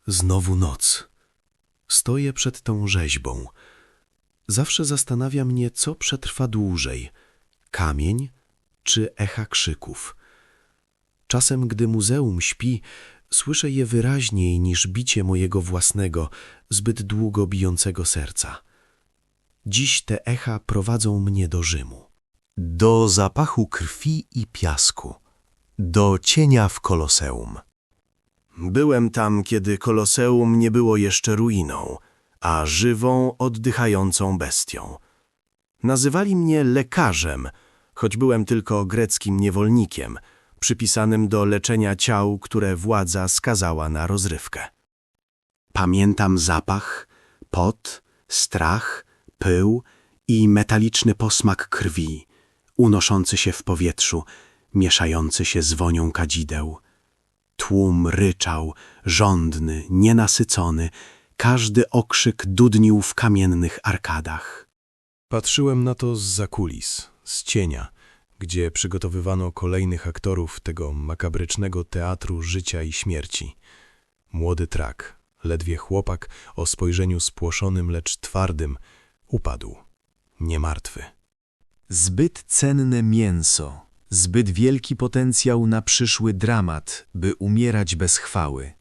Znowu noc. Stoję przed tą rzeźbą. Zawsze zastanawia mnie, co przetrwa dłużej – kamień czy echa krzyków. Czasem, gdy muzeum śpi, słyszę je wyraźniej niż bicie mojego własnego, zbyt długo bijącego serca. Dziś te echa prowadzą mnie do Rzymu. Do zapachu krwi i piasku. Do cienia w Koloseum. Byłem tam, kiedy Koloseum nie było jeszcze ruiną, a żywą, oddychającą bestią. Nazywali mnie lekarzem, choć byłem tylko greckim niewolnikiem, przypisanym do leczenia ciał, które władza skazała na rozrywkę. Pamiętam zapach, pot, strach, pył i metaliczny posmak krwi, unoszący się w powietrzu, mieszający się z wonią kadzideł. Tłum ryczał, żądny, nienasycony, każdy okrzyk dudnił w kamiennych arkadach. Patrzyłem na to zza kulis, z cienia, gdzie przygotowywano kolejnych aktorów tego makabrycznego teatru życia i śmierci. Młody trak, ledwie chłopak o spojrzeniu spłoszonym, lecz twardym, upadł, niemartwy. Zbyt cenne mięso, zbyt wielki potencjał na przyszły dramat, by umierać bez chwały.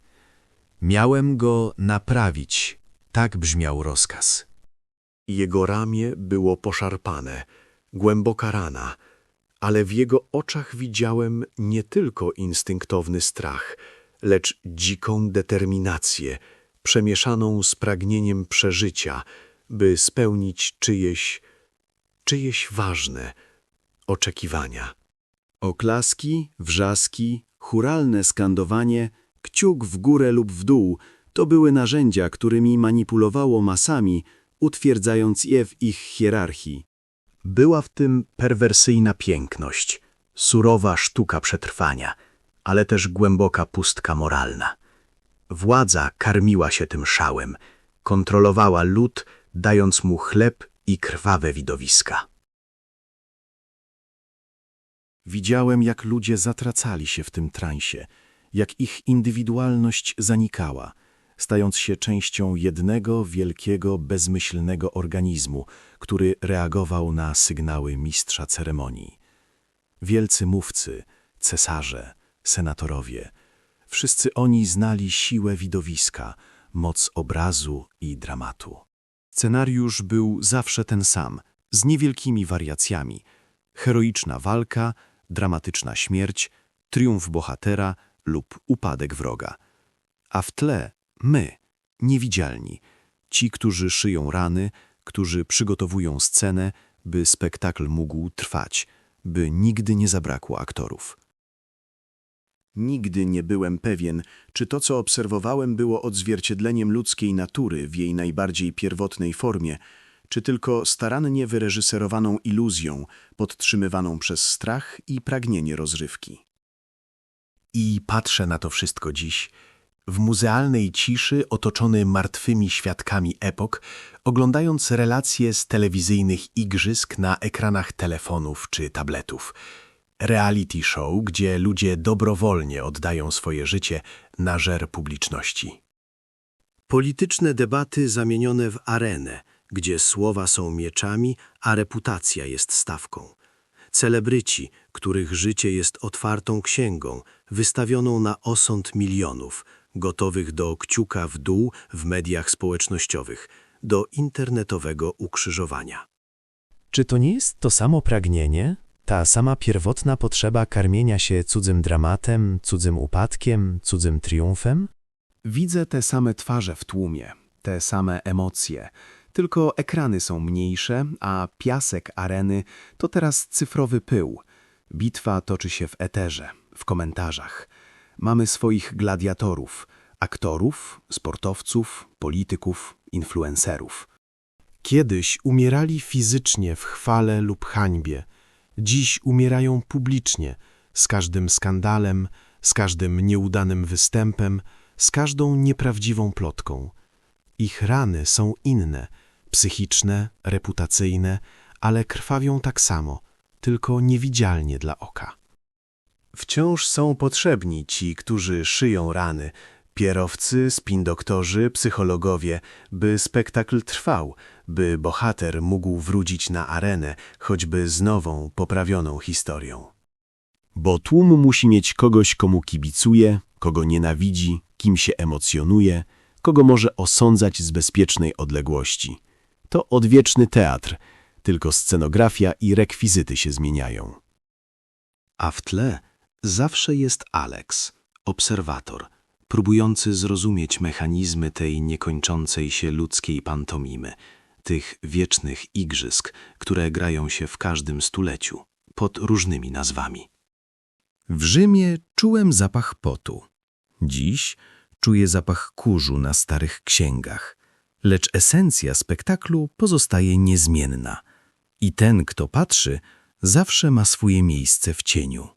Miałem go naprawić, tak brzmiał rozkaz. Jego ramię było poszarpane, głęboka rana, ale w jego oczach widziałem nie tylko instynktowny strach, lecz dziką determinację, przemieszaną z pragnieniem przeżycia, by spełnić czyjeś ważne oczekiwania. Oklaski, wrzaski, chóralne skandowanie, kciuk w górę lub w dół to były narzędzia, którymi manipulowało masami, utwierdzając je w ich hierarchii. Była w tym perwersyjna piękność, surowa sztuka przetrwania, ale też głęboka pustka moralna. Władza karmiła się tym szałem, kontrolowała lud, dając mu chleb i krwawe widowiska. Widziałem, jak ludzie zatracali się w tym transie, jak ich indywidualność zanikała, stając się częścią jednego wielkiego, bezmyślnego organizmu, który reagował na sygnały mistrza ceremonii. Wielcy mówcy, cesarze, senatorowie, wszyscy oni znali siłę widowiska, moc obrazu i dramatu. Scenariusz był zawsze ten sam, z niewielkimi wariacjami. Heroiczna walka, dramatyczna śmierć, triumf bohatera lub upadek wroga. A w tle my, niewidzialni, ci, którzy szyją rany, którzy przygotowują scenę, by spektakl mógł trwać, by nigdy nie zabrakło aktorów. Nigdy nie byłem pewien, czy to, co obserwowałem, było odzwierciedleniem ludzkiej natury w jej najbardziej pierwotnej formie, czy tylko starannie wyreżyserowaną iluzją, podtrzymywaną przez strach i pragnienie rozrywki. I patrzę na to wszystko dziś, w muzealnej ciszy, otoczony martwymi świadkami epok, oglądając relacje z telewizyjnych igrzysk na ekranach telefonów czy tabletów. Reality show, gdzie ludzie dobrowolnie oddają swoje życie na żer publiczności. Polityczne debaty zamienione w arenę, gdzie słowa są mieczami, a reputacja jest stawką. Celebryci, których życie jest otwartą księgą, wystawioną na osąd milionów, gotowych do kciuka w dół w mediach społecznościowych, do internetowego ukrzyżowania. Czy to nie jest to samo pragnienie? Ta sama pierwotna potrzeba karmienia się cudzym dramatem, cudzym upadkiem, cudzym triumfem? Widzę te same twarze w tłumie, te same emocje. Tylko ekrany są mniejsze, a piasek areny to teraz cyfrowy pył. Bitwa toczy się w eterze, w komentarzach. Mamy swoich gladiatorów, aktorów, sportowców, polityków, influencerów. Kiedyś umierali fizycznie w chwale lub hańbie. Dziś umierają publicznie, z każdym skandalem, z każdym nieudanym występem, z każdą nieprawdziwą plotką. Ich rany są inne, psychiczne, reputacyjne, ale krwawią tak samo, tylko niewidzialnie dla oka. Wciąż są potrzebni ci, którzy szyją rany, Pierowcy, spin-doktorzy, psychologowie, by spektakl trwał, by bohater mógł wrócić na arenę, choćby z nową, poprawioną historią. Bo tłum musi mieć kogoś, komu kibicuje, kogo nienawidzi, kim się emocjonuje, kogo może osądzać z bezpiecznej odległości. To odwieczny teatr, tylko scenografia i rekwizyty się zmieniają. A w tle zawsze jest Alex, obserwator, próbujący zrozumieć mechanizmy tej niekończącej się ludzkiej pantomimy, tych wiecznych igrzysk, które grają się w każdym stuleciu, pod różnymi nazwami. W Rzymie czułem zapach potu. Dziś czuję zapach kurzu na starych księgach, lecz esencja spektaklu pozostaje niezmienna i ten, kto patrzy, zawsze ma swoje miejsce w cieniu.